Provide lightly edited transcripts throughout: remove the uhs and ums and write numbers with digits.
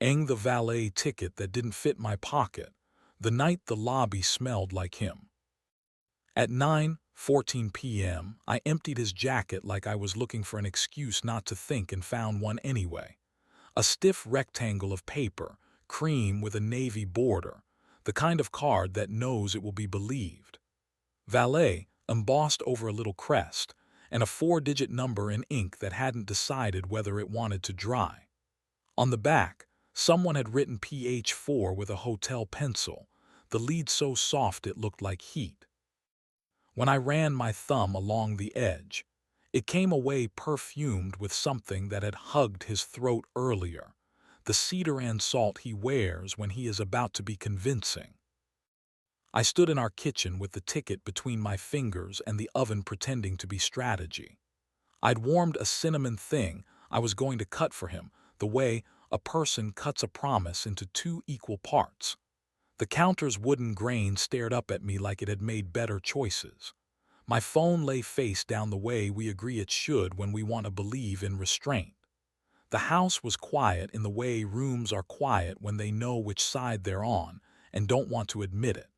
the valet ticket that didn't fit my pocket, the night the lobby smelled like him. At 9:14 p.m., I emptied his jacket like I was looking for an excuse not to think and found one anyway. A stiff rectangle of paper, cream with a navy border, the kind of card that knows it will be believed. Valet, embossed over a little crest, and a four-digit number in ink that hadn't decided whether it wanted to dry. On the back, someone had written PH4 with a hotel pencil, the lead so soft it looked like heat. When I ran my thumb along the edge, it came away perfumed with something that had hugged his throat earlier, the cedar and salt he wears when he is about to be convincing. I stood in our kitchen with the ticket between my fingers and the oven pretending to be strategy. I'd warmed a cinnamon thing I was going to cut for him, the way a person cuts a promise into two equal parts. The counter's wooden grain stared up at me like it had made better choices. My phone lay face down the way we agree it should when we want to believe in restraint. The house was quiet in the way rooms are quiet when they know which side they're on and don't want to admit it.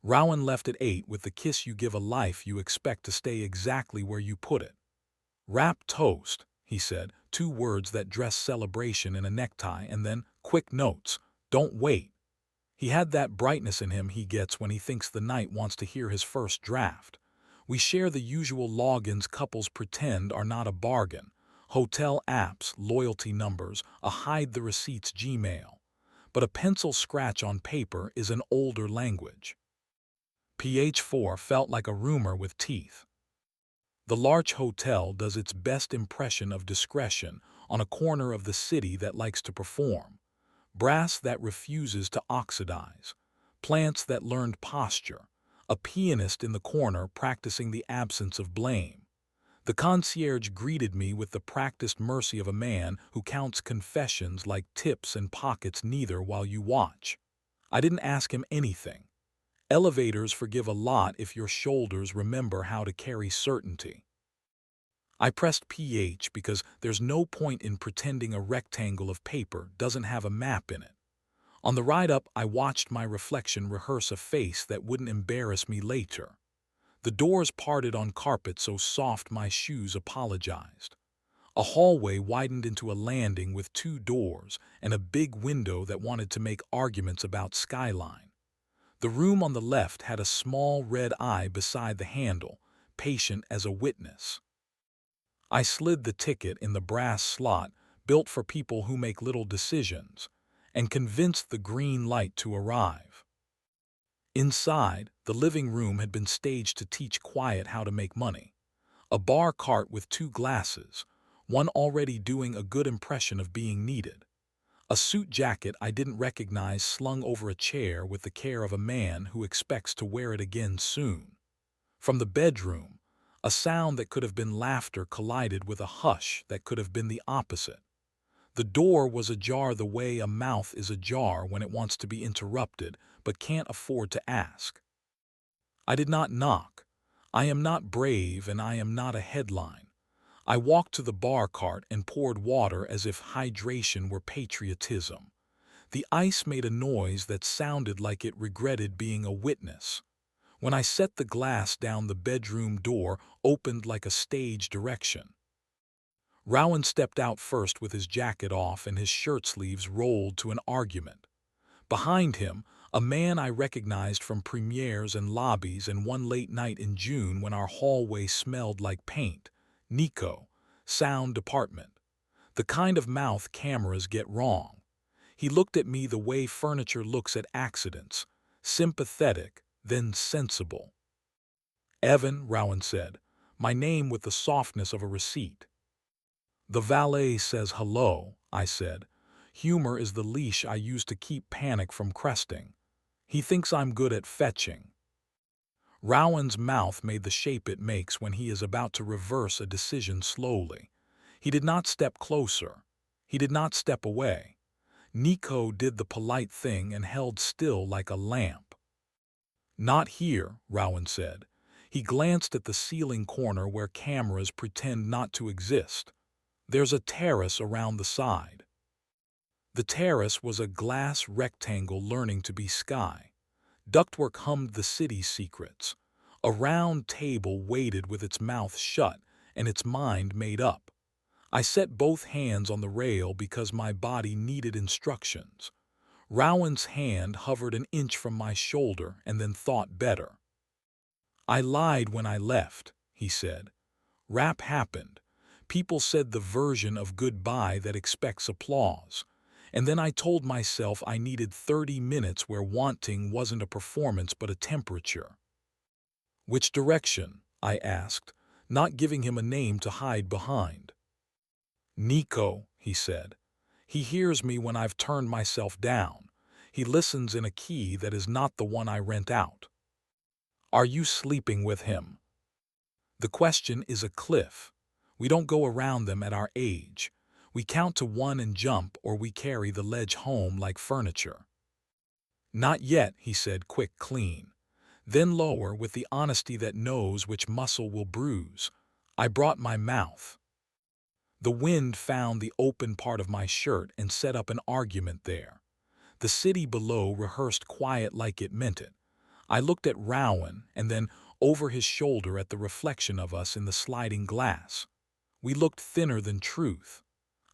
Rowan left at 8 with the kiss you give a life you expect to stay exactly where you put it. Wrap toast, he said, two words that dress celebration in a necktie, and then quick notes, don't wait. He had that brightness in him he gets when he thinks the night wants to hear his first draft. We share the usual logins couples pretend are not a bargain. Hotel apps, loyalty numbers, a hide the receipts Gmail. But a pencil scratch on paper is an older language. PH4 felt like a rumor with teeth. The large hotel does its best impression of discretion on a corner of the city that likes to perform. Brass that refuses to oxidize, plants that learned posture, a pianist in the corner practicing the absence of blame. The concierge greeted me with the practiced mercy of a man who counts confessions like tips and pockets neither while you watch. I didn't ask him anything. Elevators forgive a lot if your shoulders remember how to carry certainty. I pressed PH because there's no point in pretending a rectangle of paper doesn't have a map in it. On the ride up, I watched my reflection rehearse a face that wouldn't embarrass me later. The doors parted on carpet so soft my shoes apologized. A hallway widened into a landing with two doors and a big window that wanted to make arguments about skyline. The room on the left had a small red eye beside the handle, patient as a witness. I slid the ticket in the brass slot built for people who make little decisions, and convinced the green light to arrive. Inside, the living room had been staged to teach quiet how to make money. A bar cart with two glasses, one already doing a good impression of being needed. A suit jacket I didn't recognize slung over a chair with the care of a man who expects to wear it again soon. From the bedroom, a sound that could have been laughter collided with a hush that could have been the opposite. The door was ajar the way a mouth is ajar when it wants to be interrupted but can't afford to ask. I did not knock. I am not brave and I am not a headline. I walked to the bar cart and poured water as if hydration were patriotism. The ice made a noise that sounded like it regretted being a witness. When I set the glass down, the bedroom door opened like a stage direction. Rowan stepped out first with his jacket off and his shirt sleeves rolled to an argument. Behind him, a man I recognized from premieres and lobbies and one late night in June when our hallway smelled like paint. Nico, sound department. The kind of mouth cameras get wrong. He looked at me the way furniture looks at accidents, sympathetic, then sensible. Evan, Rowan said, my name with the softness of a receipt. The valet says hello, I said. Humor is the leash I use to keep panic from cresting. He thinks I'm good at fetching. Rowan's mouth made the shape it makes when he is about to reverse a decision slowly. He did not step closer. He did not step away. Nico did the polite thing and held still like a lamp. Not here, Rowan said. He glanced at the ceiling corner where cameras pretend not to exist. There's a terrace around the side. The terrace was a glass rectangle learning to be sky. Ductwork hummed the city's secrets. A round table waited with its mouth shut and its mind made up. I set both hands on the rail because my body needed instructions. Rowan's hand hovered an inch from my shoulder and then thought better. "I lied when I left," he said. "Rap happened. People said the version of goodbye that expects applause. And then I told myself I needed 30 minutes where wanting wasn't a performance but a temperature." "Which direction?" I asked, not giving him a name to hide behind. "Nico," he said. "He hears me when I've turned myself down. He listens in a key that is not the one I rent out." "Are you sleeping with him?" The question is a cliff. We don't go around them at our age. We count to one and jump, or we carry the ledge home like furniture. "Not yet," he said, quick, clean. Then lower, with the honesty that knows which muscle will bruise. "I brought my mouth." The wind found the open part of my shirt and set up an argument there. The city below rehearsed quiet like it meant it. I looked at Rowan and then over his shoulder at the reflection of us in the sliding glass. We looked thinner than truth.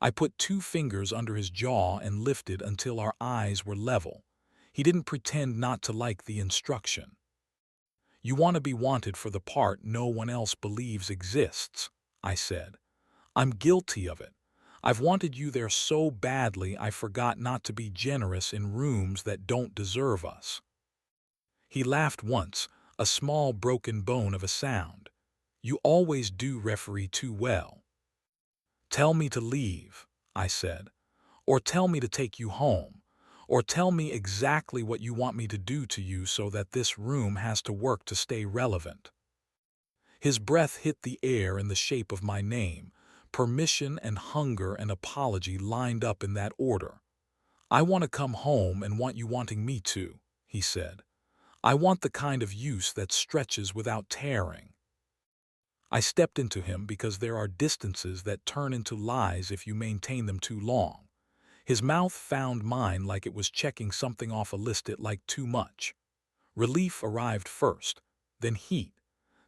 I put 2 fingers under his jaw and lifted until our eyes were level. He didn't pretend not to like the instruction. "You want to be wanted for the part no one else believes exists," I said. "I'm guilty of it. I've wanted you there so badly I forgot not to be generous in rooms that don't deserve us." He laughed once, a small broken bone of a sound. "You always do referee too well." "Tell me to leave," I said. "Or tell me to take you home. Or tell me exactly what you want me to do to you so that this room has to work to stay relevant." His breath hit the air in the shape of my name. Permission and hunger and apology lined up in that order. "I want to come home and want you wanting me to," he said. "I want the kind of use that stretches without tearing." I stepped into him because there are distances that turn into lies if you maintain them too long. His mouth found mine like it was checking something off a list it liked too much. Relief arrived first, then heat,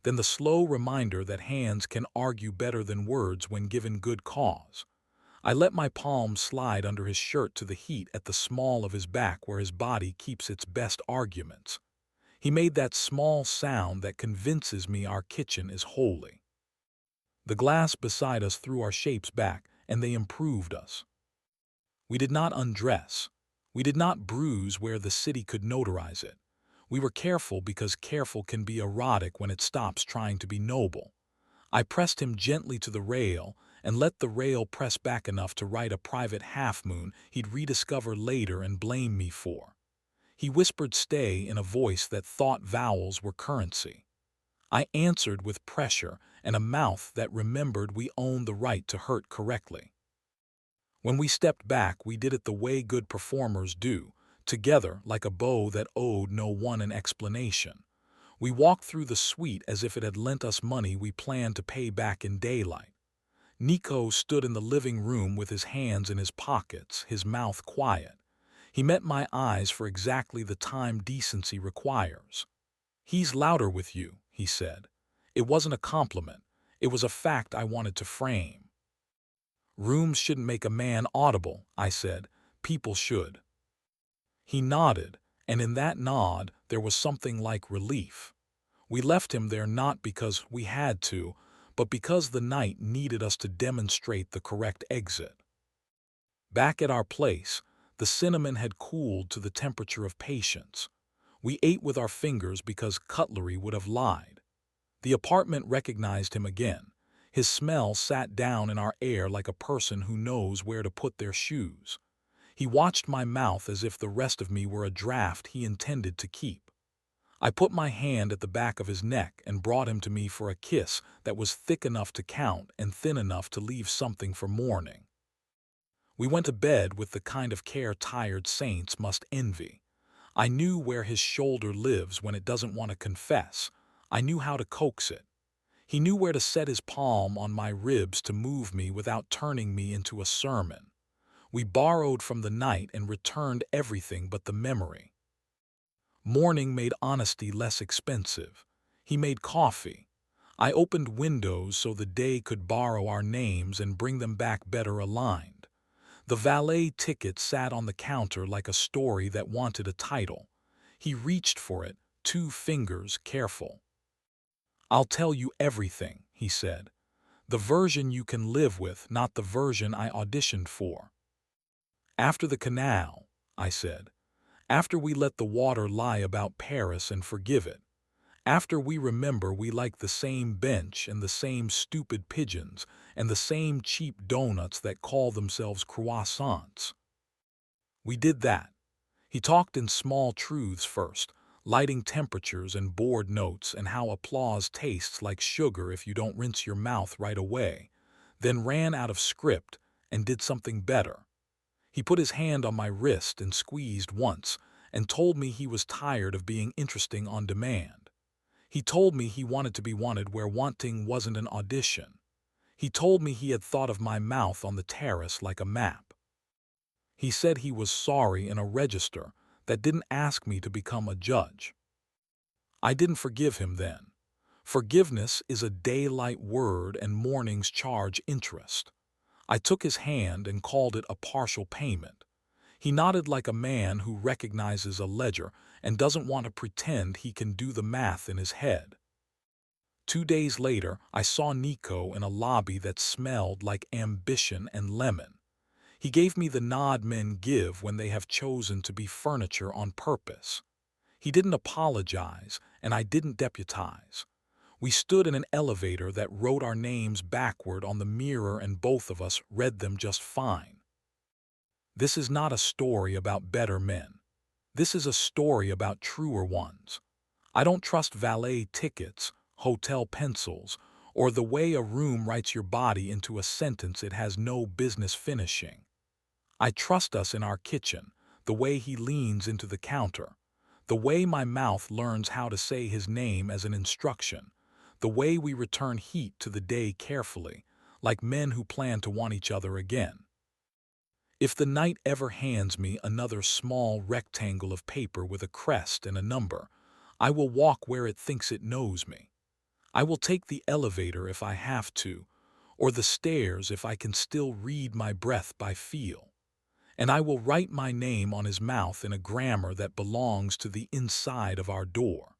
then the slow reminder that hands can argue better than words when given good cause. I let my palm slide under his shirt to the heat at the small of his back where his body keeps its best arguments. He made that small sound that convinces me our kitchen is holy. The glass beside us threw our shapes back, and they improved us. We did not undress. We did not bruise where the city could notarize it. We were careful because careful can be erotic when it stops trying to be noble. I pressed him gently to the rail and let the rail press back enough to write a private half-moon he'd rediscover later and blame me for. He whispered stay in a voice that thought vowels were currency. I answered with pressure and a mouth that remembered we owned the right to hurt correctly. When we stepped back, we did it the way good performers do, together like a bow that owed no one an explanation. We walked through the suite as if it had lent us money we planned to pay back in daylight. Nico stood in the living room with his hands in his pockets, his mouth quiet. He met my eyes for exactly the time decency requires. "He's louder with you," he said. It wasn't a compliment. It was a fact I wanted to frame. "Rooms shouldn't make a man audible," I said. "People should." He nodded, and in that nod there was something like relief. We left him there not because we had to, but because the night needed us to demonstrate the correct exit. Back at our place, the cinnamon had cooled to the temperature of patience. We ate with our fingers because cutlery would have lied. The apartment recognized him again. His smell sat down in our air like a person who knows where to put their shoes. He watched my mouth as if the rest of me were a draft he intended to keep. I put my hand at the back of his neck and brought him to me for a kiss that was thick enough to count and thin enough to leave something for morning. We went to bed with the kind of care tired saints must envy. I knew where his shoulder lives when it doesn't want to confess. I knew how to coax it. He knew where to set his palm on my ribs to move me without turning me into a sermon. We borrowed from the night and returned everything but the memory. Morning made honesty less expensive. He made coffee. I opened windows so the day could borrow our names and bring them back better aligned. The valet ticket sat on the counter like a story that wanted a title. He reached for it, 2 fingers careful. "I'll tell you everything," he said. "The version you can live with, not the version I auditioned for." "After the canal," I said. "After we let the water lie about Paris and forgive it. After we remember we like the same bench and the same stupid pigeons and the same cheap donuts that call themselves croissants." We did that. He talked in small truths first, lighting temperatures and board notes and how applause tastes like sugar if you don't rinse your mouth right away, then ran out of script and did something better. He put his hand on my wrist and squeezed once and told me he was tired of being interesting on demand. He told me he wanted to be wanted where wanting wasn't an audition. He told me he had thought of my mouth on the terrace like a map. He said he was sorry in a register that didn't ask me to become a judge. I didn't forgive him then. Forgiveness is a daylight word and mornings charge interest. I took his hand and called it a partial payment. He nodded like a man who recognizes a ledger and doesn't want to pretend he can do the math in his head. 2 days later, I saw Nico in a lobby that smelled like ambition and lemon. He gave me the nod men give when they have chosen to be furniture on purpose. He didn't apologize, and I didn't deputize. We stood in an elevator that wrote our names backward on the mirror and both of us read them just fine. This is not a story about better men. This is a story about truer ones. I don't trust valet tickets, hotel pencils, or the way a room writes your body into a sentence it has no business finishing. I trust us in our kitchen, the way he leans into the counter, the way my mouth learns how to say his name as an instruction, the way we return heat to the day carefully, like men who plan to want each other again. If the night ever hands me another small rectangle of paper with a crest and a number, I will walk where it thinks it knows me. I will take the elevator if I have to, or the stairs if I can still read my breath by feel. And I will write my name on his mouth in a grammar that belongs to the inside of our door.